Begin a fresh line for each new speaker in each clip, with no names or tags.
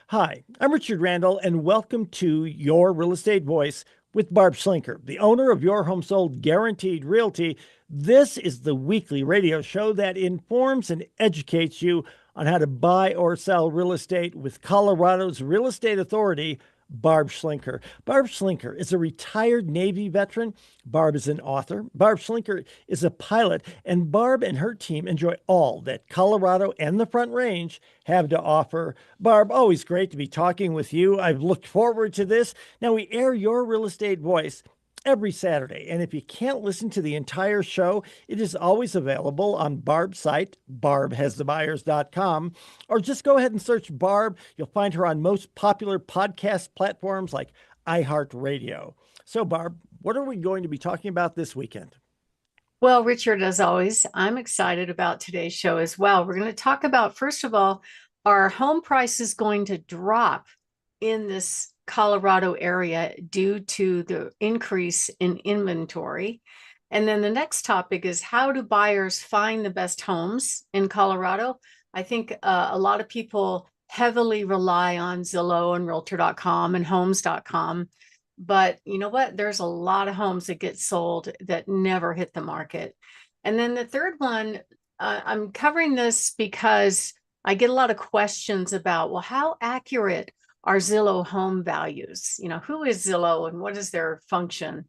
Hi, I'm Richard Randall, and welcome to Your Real Estate Voice with Barb Schlinker, the owner of Your Home Sold Guaranteed Realty. This is the weekly radio show that informs and educates you on how to buy or sell real estate with Colorado's Real Estate Authority, Barb Schlinker. Barb Schlinker is a retired Navy veteran. Barb is an author. Barb Schlinker is a pilot, and Barb and her team enjoy all that Colorado and the Front Range have to offer. Barb, always great to be talking with you. I've looked forward to this. Now, we air Your Real Estate Voice every Saturday. And if you can't listen to the entire show, it is always available on Barb's site, barbhasthebuyers.com, or just go ahead and search Barb. You'll find her on most popular podcast platforms like iHeartRadio. So, Barb, what are we going to be talking about this weekend?
Well, Richard, as always, I'm excited about today's show as well. We're going to talk about, first of all, are home prices going to drop in this Colorado area due to the increase in inventory? And then the next topic is, how do buyers find the best homes in Colorado? I think a lot of people heavily rely on Zillow and Realtor.com and Homes.com. But you know what? There's a lot of homes that get sold that never hit the market. And then the third one, I'm covering this because I get a lot of questions about, well, how accurate are Zillow home values? Who is Zillow and what is their function?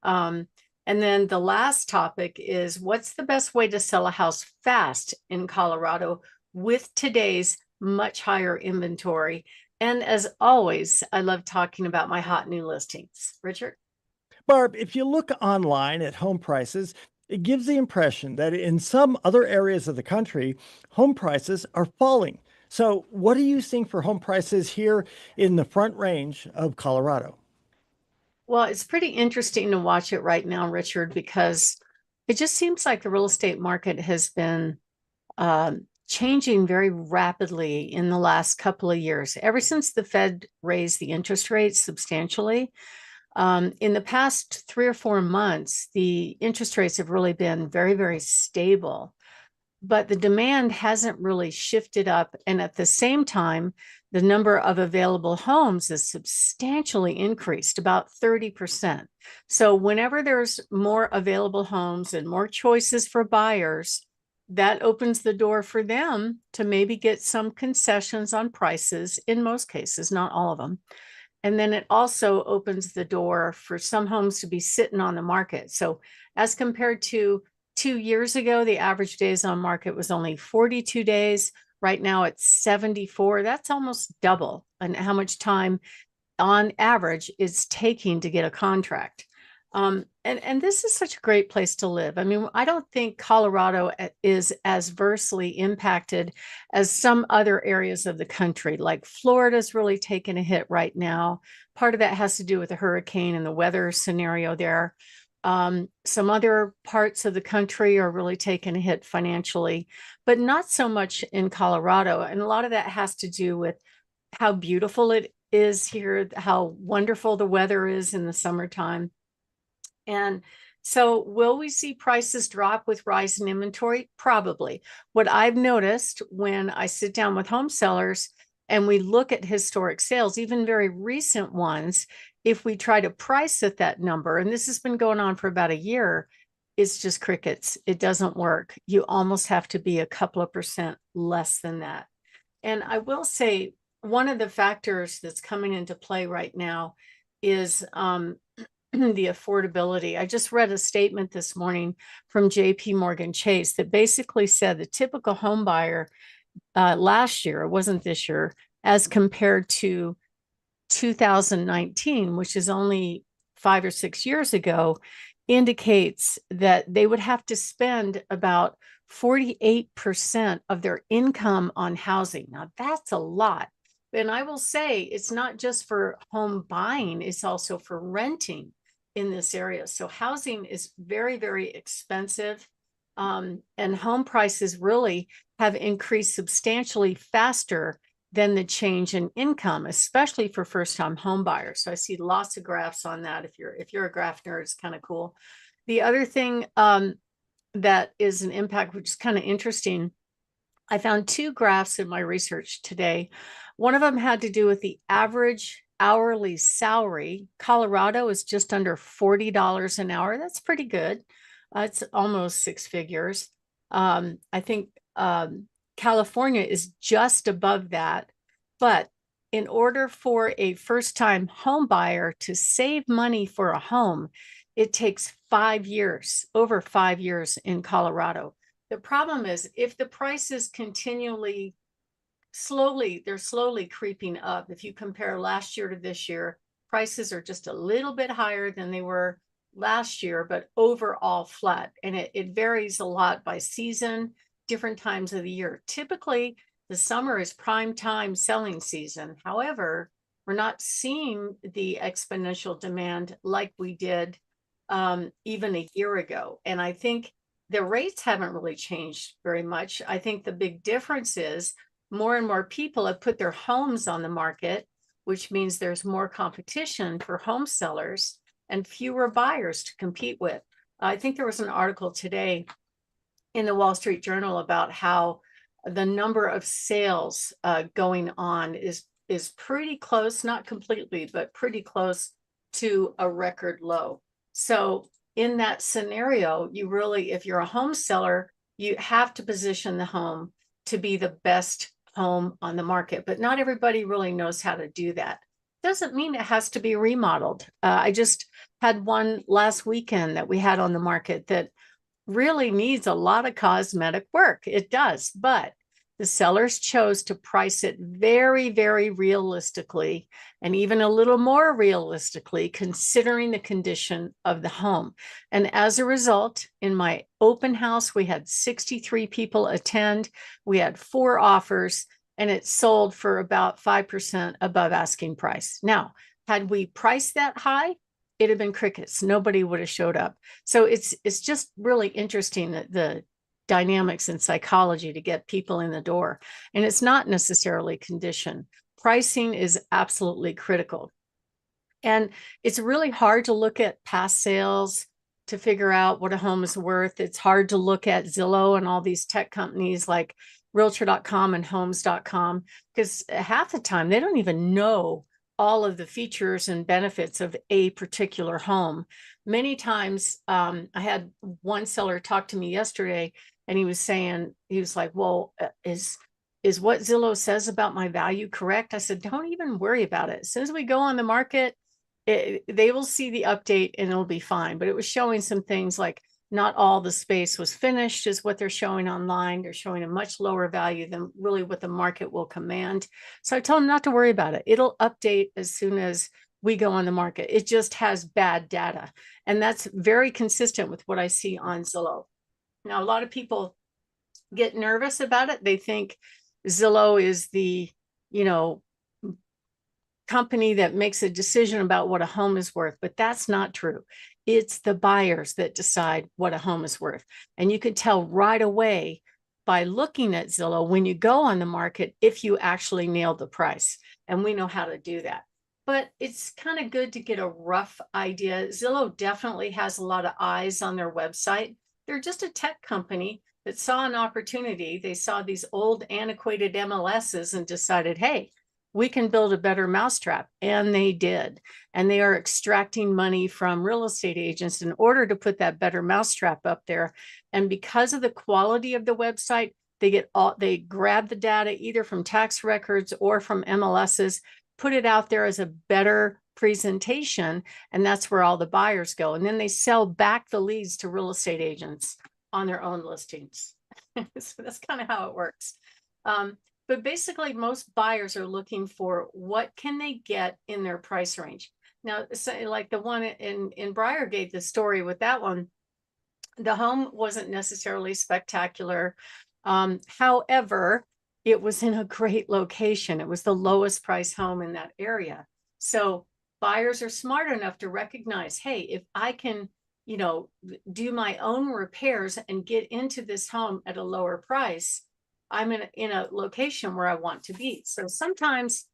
And then the last topic is, what's the best way to sell a house fast in Colorado with today's much higher inventory? And as always, I love talking about my hot new listings. Richard?
Barb, if you look online at home prices, it gives the impression that in some other areas of the country, home prices are falling. So, what are you seeing for home prices here in the Front Range of Colorado?
Well, it's pretty interesting to watch it right now, Richard, because it just seems like the real estate market has been changing very rapidly in the last couple of years. Ever since the Fed raised the interest rates substantially, in the past 3 or 4 months, the interest rates have really been very, very stable, but the demand hasn't really shifted up. And at the same time, the number of available homes is substantially increased, about 30%. So whenever there's more available homes and more choices for buyers, that opens the door for them to maybe get some concessions on prices in most cases, not all of them. And then it also opens the door for some homes to be sitting on the market. So as compared to 2 years ago, the average days on market was only 42 days. Right now it's 74. That's almost double and how much time on average is taking to get a contract. And this is such a great place to live. I mean, I don't think Colorado is as adversely impacted as some other areas of the country. Like Florida's really taken a hit right now. Part of that has to do with the hurricane and the weather scenario there. Some other parts of the country are really taking a hit financially, but not so much in Colorado. And a lot of that has to do with how beautiful it is here, how wonderful the weather is in the summertime. And so, will we see prices drop with rise in inventory? Probably. What I've noticed when I sit down with home sellers and we look at historic sales, even very recent ones, if we try to price at that number, and this has been going on for about a year, it's just crickets. It doesn't work. You almost have to be a couple of percent less than that. And I will say, one of the factors that's coming into play right now is the affordability. I just read a statement this morning from JP Morgan Chase that basically said the typical home buyer last year, it wasn't this year, as compared to 2019, which is only 5 or 6 years ago, indicates that they would have to spend about 48% of their income on housing. Now, that's a lot. And I will say it's not just for home buying, it's also for renting in this area. So housing is very, very expensive. And home prices really have increased substantially faster than the change in income, especially for first-time home buyers. So I see lots of graphs on that. If you're a graph nerd, it's kind of cool. The other thing that is an impact, which is kind of interesting, I found two graphs in my research today. One of them had to do with the average hourly salary. Colorado is just under $40 an hour. That's pretty good. It's almost six figures. I think California is just above that. But in order for a first-time home buyer to save money for a home, it takes 5 years, over 5 years in Colorado. The problem is if the prices continually they're slowly creeping up. If you compare last year to this year, prices are just a little bit higher than they were last year, but overall flat. And it varies a lot by season, different times of the year. Typically, the summer is prime time selling season. However, we're not seeing the exponential demand like we did even a year ago. And I think the rates haven't really changed very much. I think the big difference is more and more people have put their homes on the market, which means there's more competition for home sellers and fewer buyers to compete with. I think there was an article today in the Wall Street Journal about how the number of sales going on is pretty close, not completely, but pretty close to a record low. So in that scenario, you really, if you're a home seller, you have to position the home to be the best home on the market, but not everybody really knows how to do that. Doesn't mean it has to be remodeled. I just had one last weekend that we had on the market that really needs a lot of cosmetic work. It does, but the sellers chose to price it very, very realistically and even a little more realistically, considering the condition of the home. And as a result, in my open house, we had 63 people attend. We had 4 offers, and it sold for about 5% above asking price. Now, had we priced that high, it'd have been crickets. Nobody would have showed up. So it's just really interesting that the dynamics and psychology to get people in the door. And it's not necessarily condition. Pricing is absolutely critical. And it's really hard to look at past sales to figure out what a home is worth. It's hard to look at Zillow and all these tech companies like Realtor.com and Homes.com, because half the time they don't even know all of the features and benefits of a particular home. Many times, I had one seller talk to me yesterday, and he was saying, he was like, well, is what Zillow says about my value correct? I said, don't even worry about it. As soon as we go on the market, they will see the update and it'll be fine. But it was showing some things like not all the space was finished is what they're showing online. They're showing a much lower value than really what the market will command. So I told them not to worry about it. It'll update as soon as we go on the market. It just has bad data. And that's very consistent with what I see on Zillow. Now, a lot of people get nervous about it. They think Zillow is the, company that makes a decision about what a home is worth, but that's not true. It's the buyers that decide what a home is worth. And you can tell right away by looking at Zillow when you go on the market if you actually nailed the price. And we know how to do that. But it's kind of good to get a rough idea. Zillow definitely has a lot of eyes on their website. They're just a tech company that saw an opportunity. They saw these old antiquated MLSs and decided, hey, we can build a better mousetrap. And they did. And they are extracting money from real estate agents in order to put that better mousetrap up there. And because of the quality of the website, they grab the data either from tax records or from MLSs, put it out there as a better presentation. And that's where all the buyers go. And then they sell back the leads to real estate agents on their own listings. So that's kind of how it works. But basically, most buyers are looking for what can they get in their price range. Now, so like the one in Briargate, the story with that one, the home wasn't necessarily spectacular. However, it was in a great location. It was the lowest price home in that area. So buyers are smart enough to recognize, hey, if I can, do my own repairs and get into this home at a lower price, I'm in a location where I want to be. So sometimes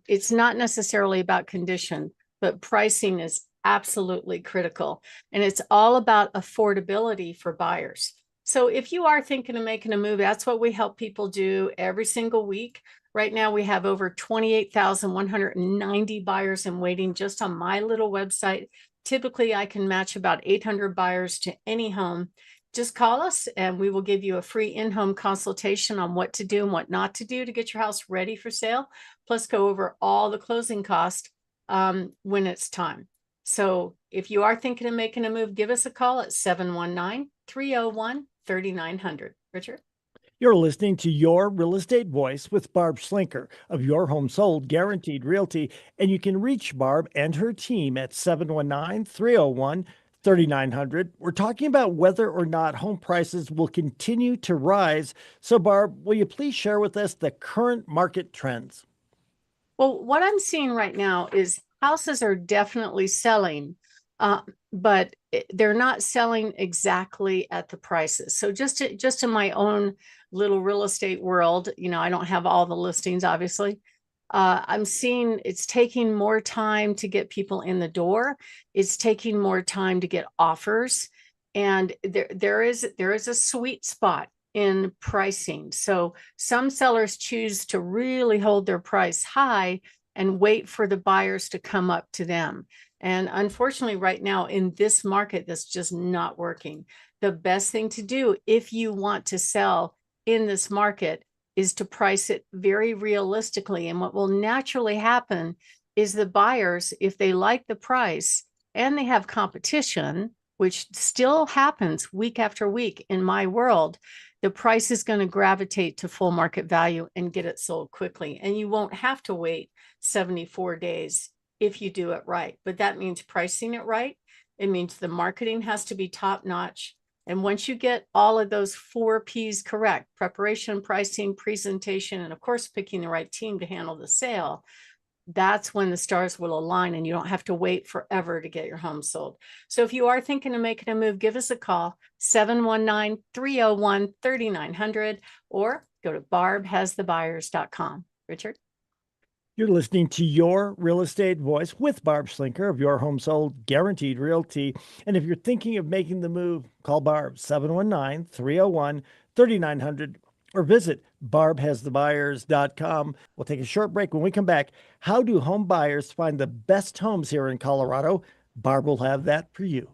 it's not necessarily about condition, but pricing is absolutely critical. And it's all about affordability for buyers. So if you are thinking of making a move, that's what we help people do every single week. Right now, we have over 28,190 buyers in waiting just on my little website. Typically, I can match about 800 buyers to any home. Just call us and we will give you a free in-home consultation on what to do and what not to do to get your house ready for sale, plus go over all the closing costs when it's time. So if you are thinking of making a move, give us a call at 719-301-3900. Richard?
You're listening to Your Real Estate Voice with Barb Schlinker of Your Home Sold Guaranteed Realty, and you can reach Barb and her team at 719-301-3900. We're talking about whether or not home prices will continue to rise. So, Barb, will you please share with us the current market trends?
Well, what I'm seeing right now is houses are definitely selling, uh, but they're not selling exactly at the prices. So just in my own little real estate world, I don't have all the listings, obviously. I'm seeing it's taking more time to get people in the door. It's taking more time to get offers, and there is a sweet spot in pricing. So some sellers choose to really hold their price high and wait for the buyers to come up to them. And unfortunately, right now in this market, that's just not working. The best thing to do if you want to sell in this market is to price it very realistically. And what will naturally happen is the buyers, if they like the price and they have competition, which still happens week after week in my world, the price is going to gravitate to full market value and get it sold quickly. And you won't have to wait 74 days if you do it right. But that means pricing it right. It means the marketing has to be top notch. And once you get all of those 4 P's correct, preparation, pricing, presentation, and of course, picking the right team to handle the sale, that's when the stars will align and you don't have to wait forever to get your home sold. So if you are thinking of making a move, give us a call, 719-301-3900, or go to barbhasthebuyers.com. Richard?
You're listening to Your Real Estate Voice with Barb Schlinker of Your Home Sold Guaranteed Realty. And if you're thinking of making the move, call Barb 719-301-3900 or visit barbhasthebuyers.com. We'll take a short break. When we come back, how do home buyers find the best homes here in Colorado? Barb will have that for you.